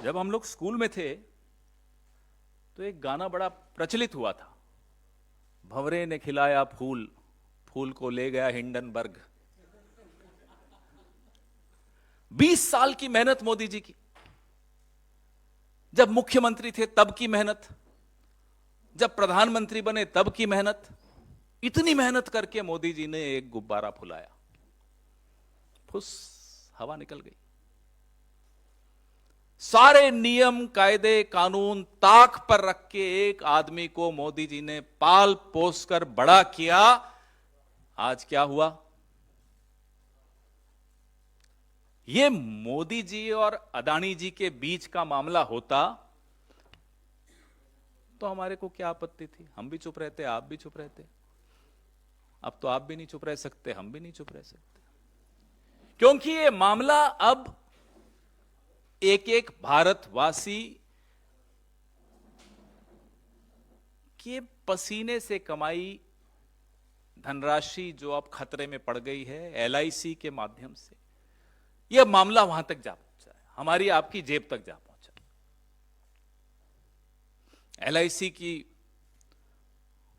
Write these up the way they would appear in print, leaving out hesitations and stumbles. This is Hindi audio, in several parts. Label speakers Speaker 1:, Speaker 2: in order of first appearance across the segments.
Speaker 1: जब हम लोग स्कूल में थे तो एक गाना बड़ा प्रचलित हुआ था। भंवरे ने खिलाया फूल, फूल को ले गया हिंडनबर्ग। 20 साल की मेहनत मोदी जी की, जब मुख्यमंत्री थे तब की मेहनत, जब प्रधानमंत्री बने तब की मेहनत। इतनी मेहनत करके मोदी जी ने एक गुब्बारा फुलाया, फुस, हवा निकल गई। सारे नियम कायदे कानून ताक पर रख के एक आदमी को मोदी जी ने पाल पोस कर बड़ा किया। आज क्या हुआ? ये मोदी जी और अडानी जी के बीच का मामला होता तो हमारे को क्या आपत्ति थी? हम भी चुप रहते, आप भी चुप रहते। अब तो आप भी नहीं चुप रह सकते, हम भी नहीं चुप रह सकते, क्योंकि ये मामला अब एक एक भारतवासी के पसीने से कमाई धनराशि जो अब खतरे में पड़ गई है एलआईसी के माध्यम से, यह मामला वहां तक जा पहुंचा है, हमारी आपकी जेब तक जा पहुंचा। एलआईसी की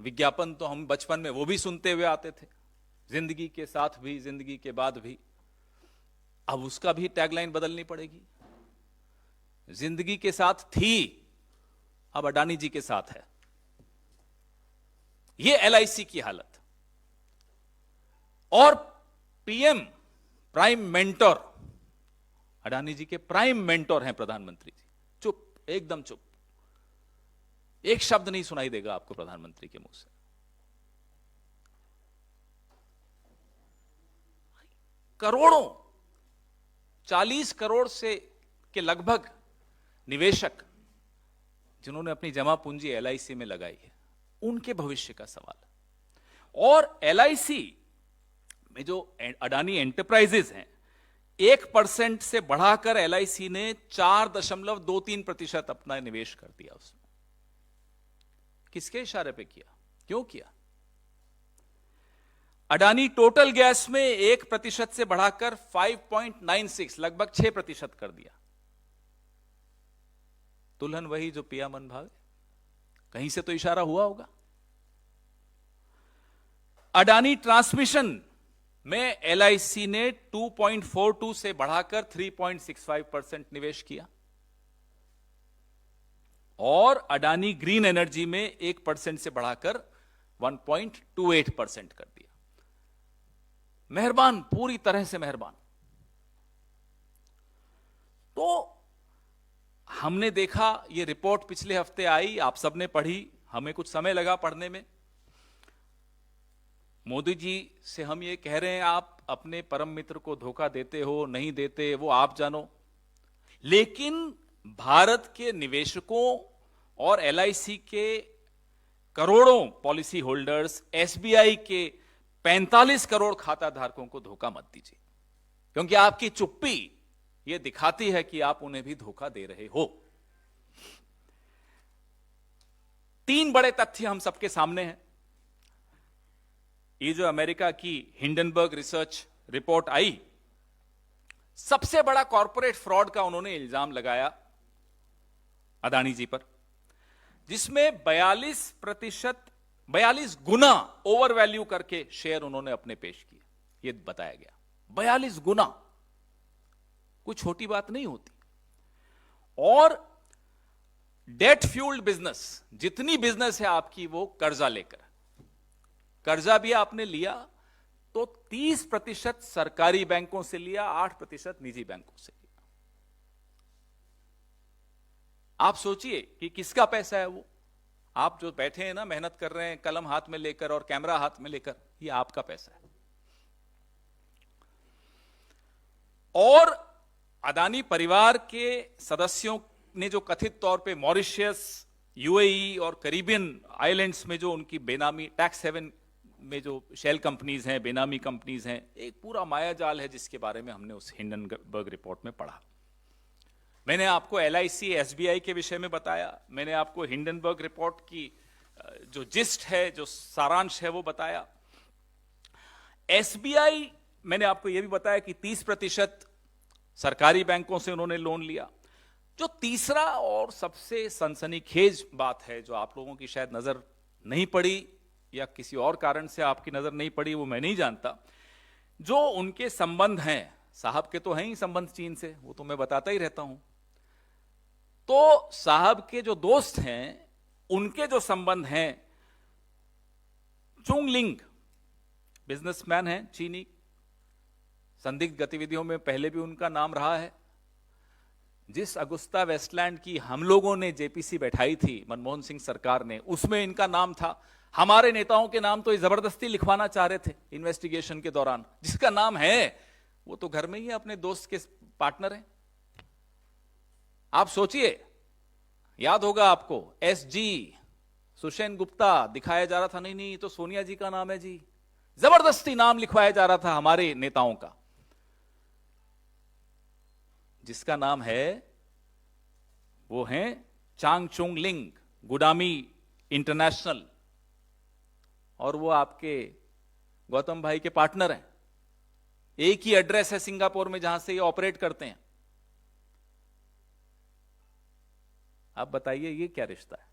Speaker 1: विज्ञापन तो हम बचपन में वो भी सुनते हुए आते थे, जिंदगी के साथ भी जिंदगी के बाद भी। अब उसका भी टैगलाइन बदलनी पड़ेगी। जिंदगी के साथ थी, अब अडानी जी के साथ है। यह एलआईसी की हालत। और पीएम, प्राइम मेंटोर, अडानी जी के प्राइम मेंटोर हैं प्रधानमंत्री जी। चुप, एकदम चुप, एक शब्द नहीं सुनाई देगा आपको प्रधानमंत्री के मुंह से। करोड़ों, 40 करोड़ से के लगभग निवेशक जिन्होंने अपनी जमा पूंजी एलआईसी में लगाई है, उनके भविष्य का सवाल। और एलआईसी में जो अडानी एंटरप्राइजेज हैं, 1% से बढ़ाकर एलआईसी ने 4.23% अपना निवेश कर दिया उसमें। किसके इशारे पे किया? क्यों किया? अडानी टोटल गैस में 1% से बढ़ाकर 5.96, लगभग 6% कर दिया। दुल्हन वही जो पिया मन भावे, कहीं से तो इशारा हुआ होगा। अडानी ट्रांसमिशन में एलआईसी ने 2.42 से बढ़ाकर 3.65% निवेश किया। और अडानी ग्रीन एनर्जी में 1% से बढ़ाकर 1.28% कर दिया। मेहरबान, पूरी तरह से मेहरबान। तो हमने देखा, ये रिपोर्ट पिछले हफ्ते आई, आप सबने पढ़ी, हमें कुछ समय लगा पढ़ने में। मोदी जी से हम ये कह रहे हैं, आप अपने परम मित्र को धोखा देते हो, नहीं देते, वो आप जानो। लेकिन भारत के निवेशकों और एलआईसी के करोड़ों पॉलिसी होल्डर्स, एसबीआई के 45 करोड़ खाता धारकों को धोखा मत दीजिए, क्योंकि आपकी चुप्पी यह दिखाती है कि आप उन्हें भी धोखा दे रहे हो। 3 बड़े तथ्य हम सबके सामने हैं। ये जो अमेरिका की हिंडनबर्ग रिसर्च रिपोर्ट आई, सबसे बड़ा कॉर्पोरेट फ्रॉड का उन्होंने इल्जाम लगाया अडानी जी पर, जिसमें 42 गुना ओवर वैल्यू करके शेयर उन्होंने अपने पेश किए। यह बताया गया 42 गुना, कोई छोटी बात नहीं होती। और डेट फ्यूल्ड बिजनेस, जितनी बिजनेस है आपकी वो कर्जा लेकर, कर्जा भी आपने लिया तो 30% सरकारी बैंकों से लिया, 8% निजी बैंकों से लिया। आप सोचिए कि किसका पैसा है वो। आप जो बैठे हैं ना, मेहनत कर रहे हैं कलम हाथ में लेकर और कैमरा हाथ में लेकर, ये आपका पैसा है। और अडानी परिवार के सदस्यों ने जो कथित तौर पे मॉरिशस, यूएई और कैरिबियन आइलैंड्स में जो उनकी बेनामी टैक्स हेवन में जो शेल कंपनीज हैं, बेनामी कंपनीज हैं, एक पूरा मायाजाल है जिसके बारे में हमने उस हिंडनबर्ग रिपोर्ट में पढ़ा। मैंने आपको एलआईसी, एसबीआई के विषय में बताया, मैंने आपको हिंडनबर्ग रिपोर्ट की जो जिस्ट है, जो सारांश है वो बताया। एसबीआई, मैंने आपको यह भी बताया कि 30% सरकारी बैंकों से उन्होंने लोन लिया। जो तीसरा और सबसे सनसनीखेज बात है, जो आप लोगों की शायद नजर नहीं पड़ी या किसी और कारण से आपकी नजर नहीं पड़ी, वो मैं नहीं जानता, जो उनके संबंध हैं, साहब के तो हैं ही संबंध चीन से, वो तो मैं बताता ही रहता हूं। तो साहब के जो दोस्त हैं, उनके जो संबंध हैं, चुंगलिंग बिजनेसमैन हैं चीनी, संदिग्ध गतिविधियों में पहले भी उनका नाम रहा है। जिस अगुस्ता वेस्टलैंड की हम लोगों ने जेपीसी बैठाई थी मनमोहन सिंह सरकार ने, उसमें इनका नाम था। हमारे नेताओं के नाम तो ये जबरदस्ती लिखवाना चाह रहे थे इन्वेस्टिगेशन के दौरान। जिसका नाम है वो तो घर में ही अपने दोस्त के पार्टनर हैं। आप सोचिए, याद होगा आपको, एसजी सुषेन गुप्ता दिखाया जा रहा था, नहीं नहीं तो सोनिया जी का नाम है जी, जबरदस्ती नाम लिखवाया जा रहा था हमारे नेताओं का। जिसका नाम है वो है चांग चुंग लिंग, गुडामी इंटरनेशनल, और वो आपके गौतम भाई के पार्टनर हैं। एक ही एड्रेस है सिंगापुर में जहां से ये ऑपरेट करते हैं। आप बताइए ये क्या रिश्ता है,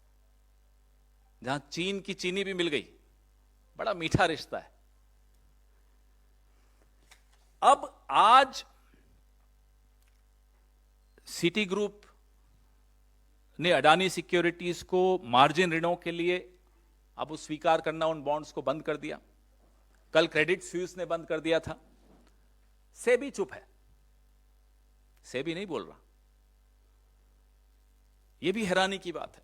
Speaker 1: जहां चीन की चीनी भी मिल गई। बड़ा मीठा रिश्ता है। अब आज सिटी ग्रुप ने अडानी सिक्योरिटीज को मार्जिन ऋणों के लिए अब वो स्वीकार करना, उन बॉन्ड्स को बंद कर दिया। कल क्रेडिट स्विस ने बंद कर दिया था। सेबी चुप है, सेबी नहीं बोल रहा। यह भी हैरानी की बात है।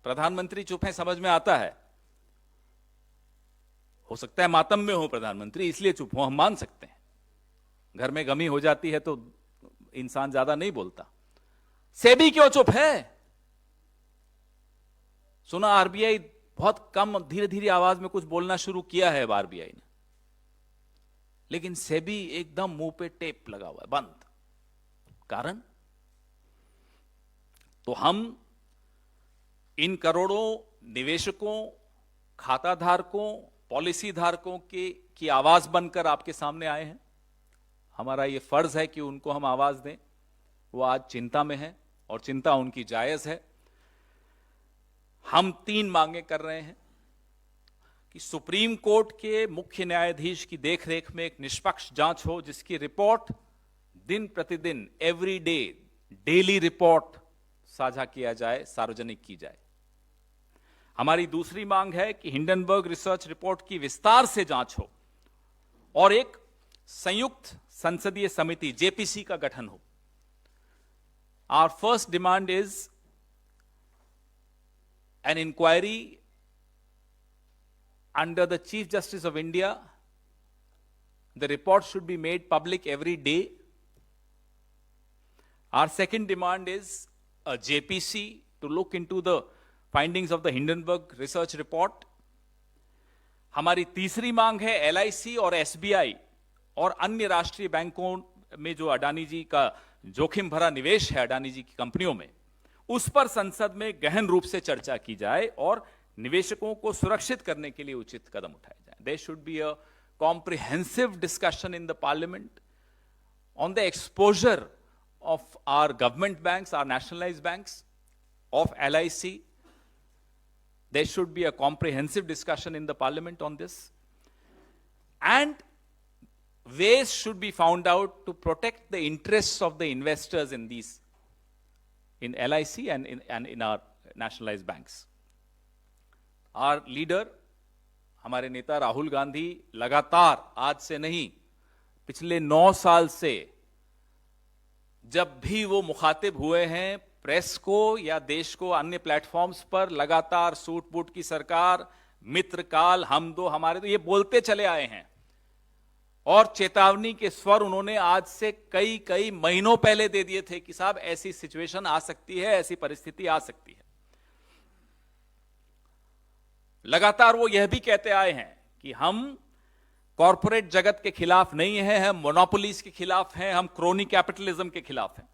Speaker 1: प्रधानमंत्री चुप है, समझ में आता है, हो सकता है मातम में हो प्रधानमंत्री, इसलिए चुप हो, हम मान सकते हैं। घर में गमी हो जाती है तो इंसान ज्यादा नहीं बोलता। सेबी क्यों चुप है? सुना आरबीआई बहुत कम, धीरे धीरे आवाज में कुछ बोलना शुरू किया है आरबीआई ने, लेकिन सेबी एकदम मुंह पे टेप लगा हुआ है, बंद। कारण तो हम इन करोड़ों निवेशकों, खाता धारकों, पॉलिसी धारकों की आवाज बनकर आपके सामने आए हैं। हमारा यह फर्ज है कि उनको हम आवाज दें। वो आज चिंता में है और चिंता उनकी जायज है। हम 3 मांगे कर रहे हैं कि सुप्रीम कोर्ट के मुख्य न्यायाधीश की देखरेख में एक निष्पक्ष जांच हो, जिसकी रिपोर्ट दिन प्रतिदिन, एवरी डे, डेली रिपोर्ट साझा किया जाए, सार्वजनिक की जाए। हमारी दूसरी मांग है कि हिंडनबर्ग रिसर्च रिपोर्ट की विस्तार से जांच हो और एक संयुक्त संसदीय समिति जेपीसी का गठन हो। Our first demand is an inquiry under the Chief Justice of India. The report should be made public every day. Our second demand is a JPC to look into the findings of the Hindenburg research report. हमारी तीसरी मांग है LIC और SBI और अन्य राष्ट्रीय बैंकों में जो अडानी जी का जोखिम भरा निवेश है अडानी जी की कंपनियों में, उस पर संसद में गहन रूप से चर्चा की जाए और निवेशकों को सुरक्षित करने के लिए उचित कदम उठाए जाए। There should be a comprehensive discussion in the parliament on the exposure of our government banks, our nationalized banks, of LIC. There should be a comprehensive discussion in the parliament on this. And ways should be found out to protect the interests of the investors in these, in LIC and in our nationalized banks. Our leader, हमारे नेता राहुल गांधी लगातार, आज से नहीं, पिछले 9 साल से जब भी वो मुखातिब हुए हैं प्रेस को या देश को अन्य प्लेटफॉर्म्स पर, लगातार सूट बूट की सरकार, मित्रकाल, हम दो हमारे दो, ये बोलते चले आए हैं। और चेतावनी के स्वर उन्होंने आज से कई महीनों पहले दे दिए थे कि साहब ऐसी सिचुएशन आ सकती है, ऐसी परिस्थिति आ सकती है। लगातार वो यह भी कहते आए हैं कि हम कॉरपोरेट जगत के खिलाफ नहीं हैं, हम मोनोपोलीज के खिलाफ हैं, हम क्रोनी कैपिटलिज्म के खिलाफ हैं,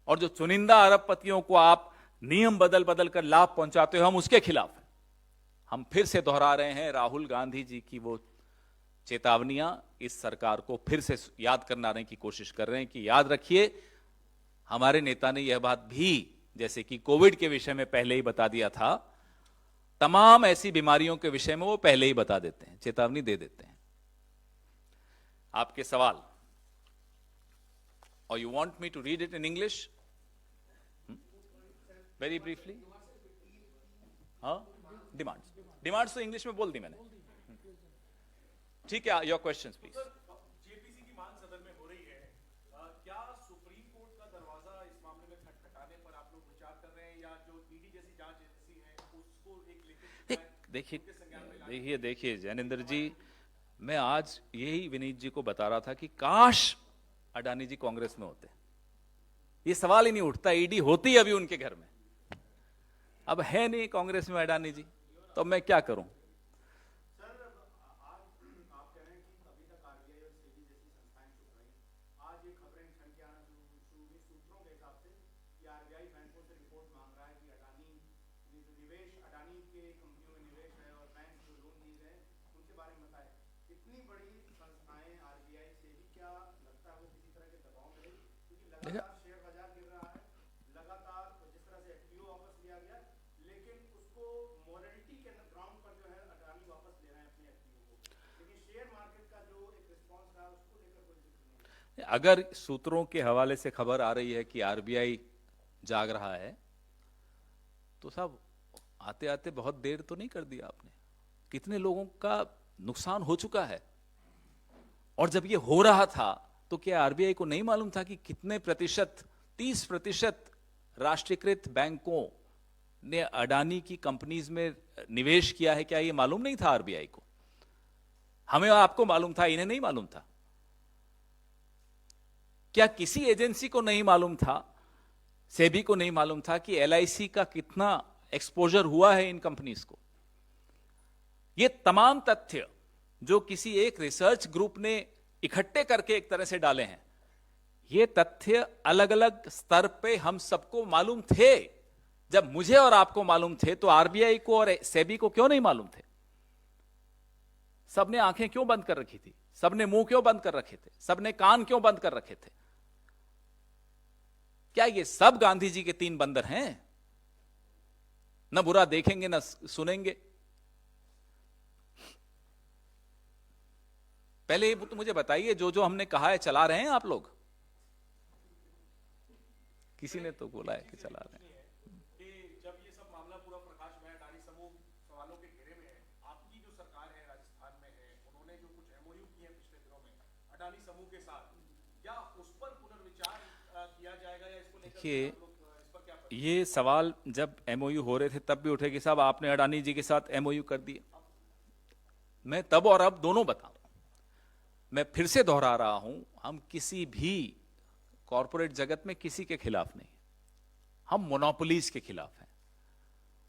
Speaker 1: और जो चुनिंदा अरबपतियों को आप नियम बदल बदल कर लाभ पहुंचाते हो, हम उसके खिलाफ हैं। हम फिर से दोहरा रहे हैं राहुल गांधी जी की वो चेतावनियां, इस सरकार को फिर से याद करने की कोशिश कर रहे हैं कि याद रखिए, हमारे नेता ने यह बात भी, जैसे कि कोविड के विषय में पहले ही बता दिया था, तमाम ऐसी बीमारियों के विषय में वो पहले ही बता देते हैं, चेतावनी दे देते हैं। आपके सवाल, और you want me to read it in English very briefly? हाँ, डिमांड्स तो इंग्लिश में बोल दी मैंने। ठीक है, योर क्वेश्चंस प्लीज।
Speaker 2: जेपीसी की मांग सदन में हो रही है, क्या सुप्रीम कोर्ट का दरवाजा इस मामले में खटखटाने पर आप लोग विचार कर रहे हैं, या जो ईडी जैसी जांच एजेंसी है उसको एक लिखित
Speaker 1: देखिए जैनेंद्र जी, मैं आज यही विनीत जी को बता रहा था कि काश अडानी जी कांग्रेस में होते, ये सवाल ही नहीं उठता, ईडी होती अभी उनके घर में। अब है नहीं कांग्रेस में अडानी जी, तो मैं क्या करूं? अगर सूत्रों के हवाले से खबर आ रही है कि आरबीआई जाग रहा है, तो साहब आते आते बहुत देर तो नहीं कर दिया आपने? कितने लोगों का नुकसान हो चुका है। और जब ये हो रहा था तो क्या आरबीआई को नहीं मालूम था कि कितने प्रतिशत, 30% राष्ट्रीयकृत बैंकों ने अडानी की कंपनीज में निवेश किया है? क्या ये मालूम नहीं था आरबीआई को? हमें आपको मालूम था, इन्हें नहीं मालूम था? क्या किसी एजेंसी को नहीं मालूम था, सेबी को नहीं मालूम था कि एलआईसी का कितना एक्सपोजर हुआ है इन कंपनीज को? ये तमाम तथ्य जो किसी एक रिसर्च ग्रुप ने इकट्ठे करके एक तरह से डाले हैं, ये तथ्य अलग अलग स्तर पे हम सबको मालूम थे। जब मुझे और आपको मालूम थे तो आरबीआई को और सेबी को क्यों नहीं मालूम थे? सबने आंखें क्यों बंद कर रखी थी? सबने मुंह क्यों बंद कर रखे थे? सबने कान क्यों बंद कर रखे थे? क्या ये सब गांधी जी के 3 बंदर हैं? न बुरा देखेंगे न सुनेंगे। पहले ये तो मुझे बताइए, जो जो हमने कहा है चला रहे हैं आप लोग? किसी ने तो बोला है कि चला रहे हैं।
Speaker 2: जब ये सब मामला पूरा प्रकाश में है, अडानी समूह सवालों के घेरे में है, आपकी जो सरकार है राजस्थान में है, उन्होंने जो कुछ एमओयू किए हैं पिछले दिनों में अडानी समूह के साथ, क्या उस पर पुनर्विचार किया जाएगा, या इसको लेकर इस पर क्या?
Speaker 1: ये सवाल जब एमओयू हो रहे थे तब भी उठे कि साहब आपने अडानी जी के साथ एमओयू कर दिए। मैं तब और अब दोनों बता रहा हूं। मैं फिर से दोहरा रहा हूं, हम किसी भी कॉरपोरेट जगत में किसी के खिलाफ नहीं, हम मोनोपोलीज के खिलाफ हैं।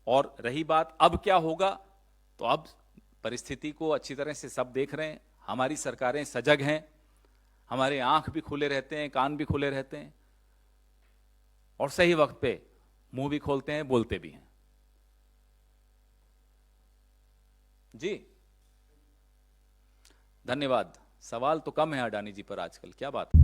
Speaker 1: और रही बात अब क्या होगा, तो अब परिस्थिति को अच्छी तरह से सब देख रहे हैं, हमारी सरकारें सजग हैं, हमारे आंख भी खुले रहते हैं, कान भी खुले रहते हैं, और सही वक्त पे मुंह भी खोलते हैं, बोलते भी हैं। जी धन्यवाद। सवाल तो कम है अडानी जी पर आजकल, क्या बात है।